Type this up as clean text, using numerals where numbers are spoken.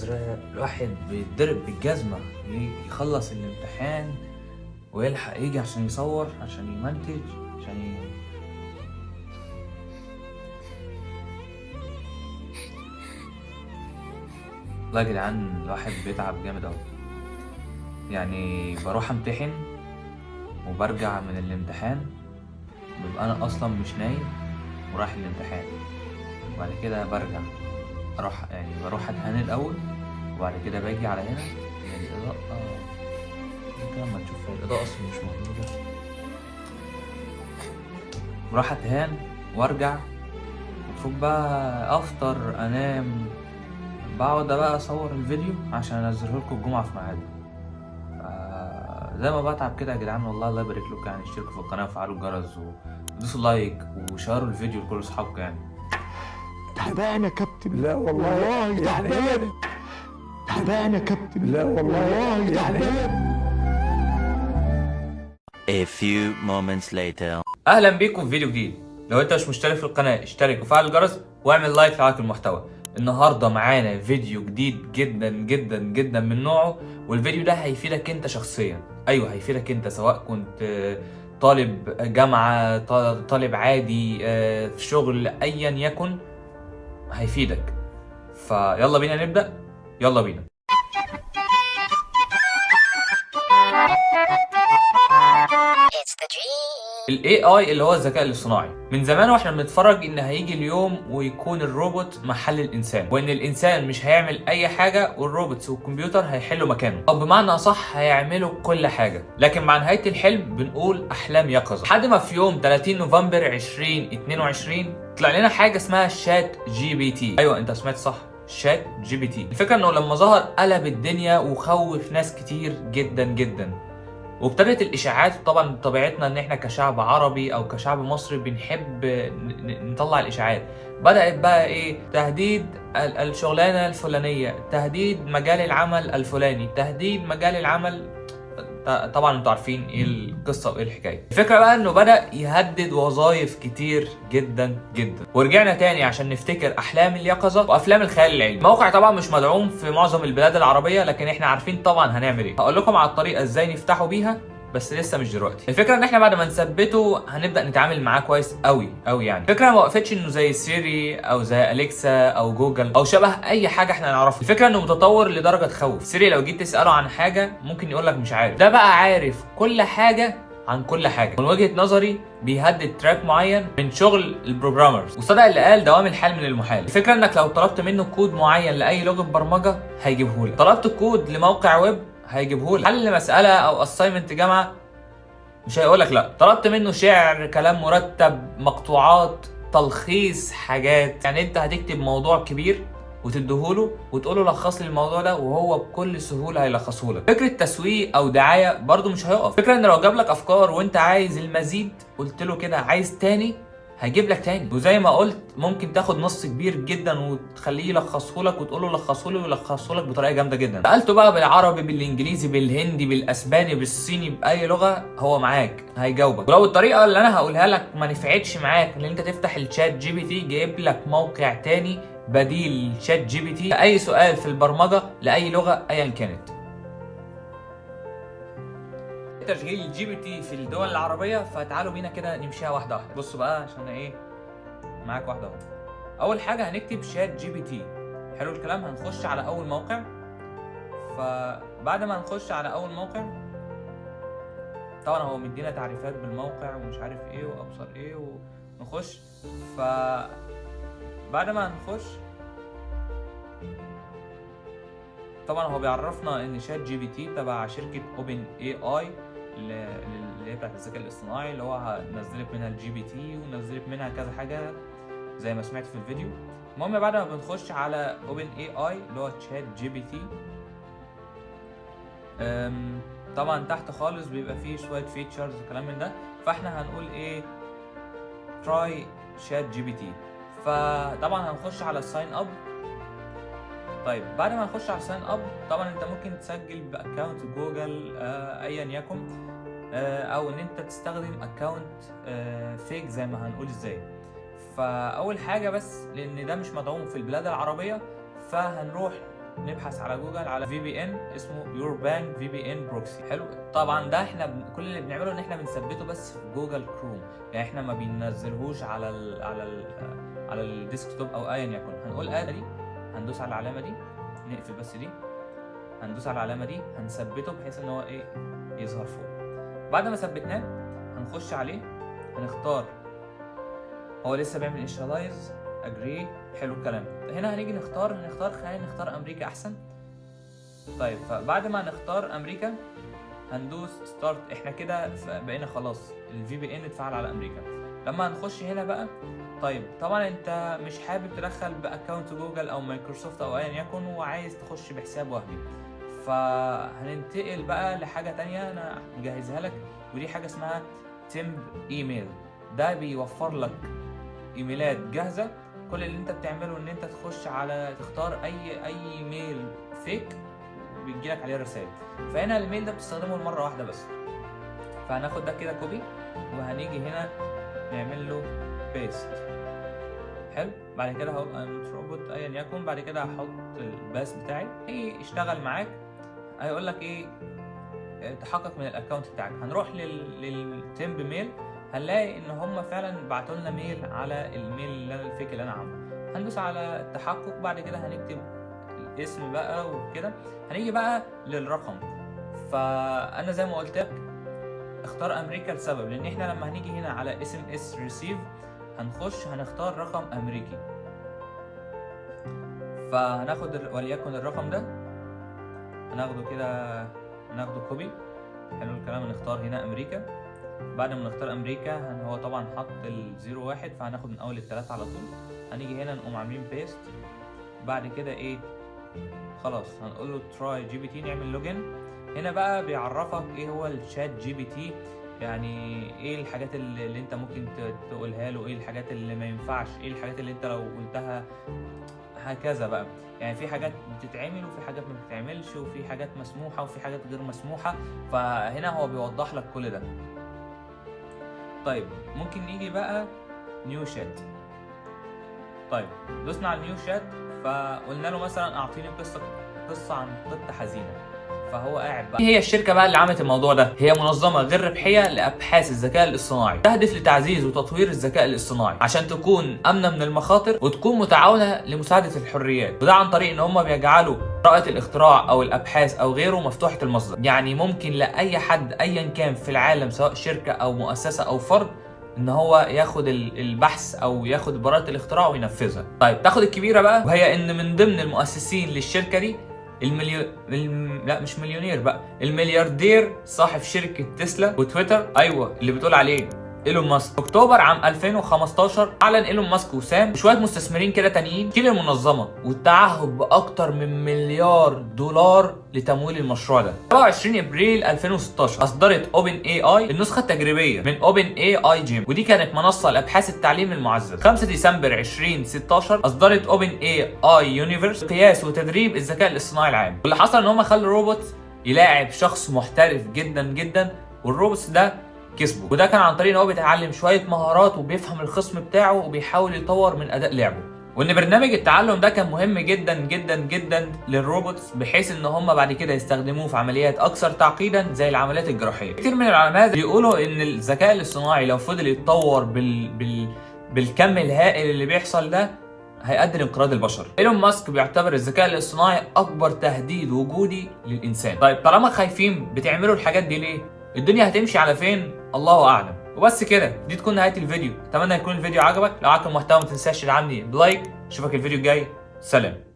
أزرق الواحد بيتضرب بالجزمة يخلص الامتحان ويلحق يجي عشان يصور، عشان يمنتج، والله يا جدعان الواحد بيتعب جامد أوي. يعني بروح امتحن وبرجع من الامتحان ببقى أنا أصلا مش نايم ورايح الامتحان، وبعد كده برجع بروح أتهان الأول، وبعد كده باجي على هنا. يعني الإضاءة ممكن لما تشوف الإضاءة أصلا مش موجودة. بروح أتهان وأرجع، المفروض بقى أفطر أنام، بقعد بقى أصور الفيديو عشان أنزله لكم الجمعة في ميعاده. زي ما بتعب كده يا جدعان، والله الله يبارك لكم. يعني اشتركوا في القناة وفعلوا الجرس ودوسوا لايك وشاروا الفيديو لكل أصحابكم. يعني تعبان يا كابتن. لا والله تعبان. تعبان يا كابتن. لا والله تعبان. A few moments later. أهلا بيكم في فيديو جديد. لو أنت مش مشترك في القناة اشترك وفعل الجرس واعمل لايك لعجبك المحتوى. النهارده معانا فيديو جديد جدا جدا جدا من نوعه، والفيديو ده هيفيدك انت شخصيا. ايوه هيفيدك انت، سواء كنت طالب جامعة، طالب عادي، في شغل، ايا يكن هيفيدك. فيلا بينا نبدأ. يلا بينا. ال AI اللي هو الذكاء الاصطناعي، من زمان واحنا بنتفرج ان هيجي اليوم ويكون الروبوت محل الانسان، وان الانسان مش هيعمل اي حاجه والروبوتس والكمبيوتر هيحلوا مكانه، او بمعنى اصح هيعملوا كل حاجه. لكن مع نهايه الحلم بنقول احلام يقظه، لحد ما في يوم 30 نوفمبر 2022 طلع لنا حاجه اسمها شات جي بي تي. ايوه انت سمعت صح، شات جي بي تي. الفكره انه لما ظهر قلب الدنيا وخوف ناس كتير جدا جدا، وابتدت الاشاعات. طبعا طبيعتنا ان احنا كشعب عربي او كشعب مصري بنحب نطلع الاشاعات. بدات بقى ايه؟ تهديد الشغلانه الفلانيه، تهديد مجال العمل الفلاني، تهديد مجال العمل. طبعا انتوا عارفين ايه القصه وايه الحكايه. الفكره بقى انه بدا يهدد وظائف كتير جدا جدا. ورجعنا تاني عشان نفتكر احلام اليقظه وافلام الخيال العلمي. الموقع طبعا مش مدعوم في معظم البلاد العربيه، لكن احنا عارفين طبعا هنعمل ايه. هقول لكم على الطريقه ازاي نفتحوا بيها، بس لسه مش دلوقتي. الفكره ان احنا بعد ما نثبته هنبدا نتعامل معاه كويس قوي قوي. يعني الفكره ما وقفتش انه زي سيري او زي اليكسا او جوجل او شبه اي حاجه احنا نعرفها. الفكره انه متطور لدرجه تخوف. سيري لو جيت تساله عن حاجه ممكن يقول لك مش عارف. ده بقى عارف كل حاجه عن كل حاجه. من وجهه نظري بيهدد تراك معين من شغل البروجرامرز، وصدق اللي قال دوام الحال من المحال. الفكره انك لو طلبت منه كود معين لاي لغه برمجه هيجيبهولك، طلبت كود لموقع ويب هيجيبهولك، حل مساله او اساينمنت جامعه مش هيقولك لا، طلبت منه شعر، كلام مرتب، مقطوعات، تلخيص حاجات. يعني انت هتكتب موضوع كبير وتديهوله وتقوله لخص لي الموضوع ده وهو بكل سهوله هيلخصه لك. فكره تسويق او دعايه برده مش هيقف. فكره ان لو جاب لك افكار وانت عايز المزيد قلت له كده عايز تاني هيجيب لك تاني. وزي ما قلت ممكن تاخد نص كبير جدا وتخليه يلخصه لك وتقول له لخصه لي ويلخصه لك بطريقه جامده جدا. سالته بقى بالعربي، بالانجليزي، بالهندي، بالاسباني، بالصيني، باي لغه هو معاك هيجاوبك. ولو الطريقه اللي انا هقولها لك ما نفعتش معاك ان انت تفتح الشات جي بي تي، جايب لك موقع تاني بديل شات جي بي تي اي سؤال في البرمجه لاي لغه ايا كانت. تشغيل الجي بي تي في الدول العربيه، فتعالوا بينا كده نمشيها واحده واحده. بصوا بقى عشان ايه معاك واحده واحده. اول حاجه هنكتب شات جي بي تي. حلو الكلام. هنخش على اول موقع. فبعد ما نخش على اول موقع طبعا هو مدينا تعريفات بالموقع ومش عارف ايه وابصر ايه ونخش. بعد ما نخش طبعا هو بيعرفنا ان شات جي بي تي تبع شركه اوبن اي اي اللي هي بتاعت الذكاء الاصطناعي، اللي هو نزلت منها الجي بي تي ونزلت منها كذا حاجه زي ما سمعت في الفيديو. المهم بعد ما بنخش على اوبن اي اي اللي هو شات جي بي تي، طبعا تحت خالص بيبقى فيه شويه فيتشرز وكلام من ده. فاحنا هنقول ايه؟ تراي شات جي بي تي. فطبعا هنخش على الساين اب. طيب بعد ما نخش على ساين اب طبعا انت ممكن تسجل باكونت جوجل ايا يكن، او ان انت تستخدم اكونت فيك زي ما هنقول ازاي. فاول حاجه بس لان ده مش مدعوم في البلاد العربيه، فهنروح نبحث على جوجل على VPN اسمه يوربان VPN بروكسي. حلو. طبعا ده احنا كل اللي بنعمله ان احنا بنثبته بس في جوجل كروم، يعني احنا ما بننزلهوش على الديسكتوب او ايا يكن. هنقول دي، هندوس على العلامه دي، نقفل بس دي، هندوس على العلامه دي، هنثبته بحيث ان هو ايه يظهر فوق. بعد ما ثبتناه هنخش عليه، هنختار، هو لسه بيعمل انيشالايز، اجري. حلو الكلام. هنا هنيجي نختار خلينا نختار امريكا احسن. طيب فبعد ما نختار امريكا هندوس ستارت. احنا كده بقينا خلاص الVPN اتفعل على امريكا. لما هنخش هنا بقى، طيب طبعا انت مش حابب تدخل باكونت جوجل او مايكروسوفت او ايا يكن وعايز تخش بحساب وهمي، فهننتقل بقى لحاجه تانية انا مجهزها لك، ودي حاجه اسمها تيمب ايميل. ده بيوفر لك ايميلات جاهزه، كل اللي انت بتعمله ان انت تخش على تختار اي ميل فيك بيجيلك عليه رسائل. فهنا الميل ده بتستخدمه المره واحده بس. فهناخد ده كده كوبي، وهنيجي هنا نعمل له بيست. حلو. بعد كده هقول I'm not robot ايا يكن. بعد كده هحط الباس بتاعي يشتغل معاك. هيقول لك ايه تحقق من الاكونت بتاعك. هنروح للتيمب ميل، هنلاقي ان هم فعلا بعتوا لنا ميل على الميل اللي انا الفيك اللي انا عامله. هندوس على التحقق. بعد كده هنكتب الاسم بقى وكده. هنيجي بقى للرقم. فانا زي ما قلت لك اختار امريكا لسبب، لان احنا لما هنيجي هنا على SMS receive هنختار رقم امريكي. فهناخد وليكن الرقم ده، هناخده كده، هناخده كوبي. حلو الكلام. هنختار هنا امريكا. بعد ما نختار امريكا هو طبعا حط ال01، فهناخد من اول الثلاثه على طول. هنيجي هنا نقوم عاملين بيست. بعد كده ايه خلاص هنقول له تراي GPT، نعمل لوجن. هنا بقى بيعرفك ايه هو الشات GPT، يعني ايه الحاجات اللي انت ممكن تقولها له، ايه الحاجات اللي ما ينفعش، ايه الحاجات اللي انت لو قلتها هكذا بقى. يعني في حاجات بتتعمل وفي حاجات ما بتتعملش، وفي حاجات مسموحه وفي حاجات غير مسموحه. فهنا هو بيوضح لك كل ده. طيب ممكن نيجي بقى نيو شات. طيب دوسنا على نيو شات، فقلنا له مثلا اعطيني قصه عن قطه حزينه. فهو قاعد بقى. هي الشركه بقى اللي عملت الموضوع ده هي منظمه غير ربحيه لابحاث الذكاء الاصطناعي، تهدف لتعزيز وتطوير الذكاء الاصطناعي عشان تكون امنه من المخاطر وتكون متعاونه لمساعده الحريات. وده عن طريق ان هم بيجعلوا براءة الاختراع او الابحاث او غيره مفتوحه المصدر، يعني ممكن لاي حد ايا كان في العالم سواء شركه او مؤسسه او فرد ان هو ياخد البحث او ياخد براءة الاختراع وينفذها. طيب تاخد الكبيره بقى، وهي ان من ضمن المؤسسين للشركه دي لا مش مليونير بقى، الملياردير صاحب شركه تسلا وتويتر، ايوه اللي بتقول عليه ايلون ماسك. اكتوبر عام 2015 اعلن ايلون ماسك وسام وشويه مستثمرين كده تانيين تشكيل المنظمه والتعهد باكتر من $1 مليار لتمويل المشروع ده. 27 ابريل 2016 اصدرت اوبن اي اي النسخه التجريبيه من اوبن اي اي جيم، ودي كانت منصه لابحاث التعليم المعزز. 5 ديسمبر 2016 اصدرت اوبن اي اي يونيفرس قياس وتدريب الذكاء الاصطناعي العام. واللي حصل ان هم خلوا روبوت يلاعب شخص محترف جدا جدا، والروبوت ده كسبه. وده كان عن طريق ان هو بيتعلم شويه مهارات وبيفهم الخصم بتاعه وبيحاول يطور من اداء لعبه. وان برنامج التعلم ده كان مهم جدا جدا جدا للروبوتس، بحيث ان هم بعد كده يستخدموه في عمليات اكثر تعقيدا زي العمليات الجراحيه. كتير من العلماء بيقولوا ان الذكاء الاصطناعي لو فضل يتطور بالكم الهائل اللي بيحصل ده هيؤدي لانقراض البشر. ايلون ماسك بيعتبر الذكاء الاصطناعي اكبر تهديد وجودي للانسان. طيب طالما خايفين بتعملوا الحاجات دي ليه؟ الدنيا هتمشي على فين؟ الله اعلم. وبس كده، دي تكون نهايه الفيديو. اتمنى يكون الفيديو عجبك. لو عجبك المحتوى ما تنساش تدعمني بلايك. اشوفك الفيديو الجاي. سلام.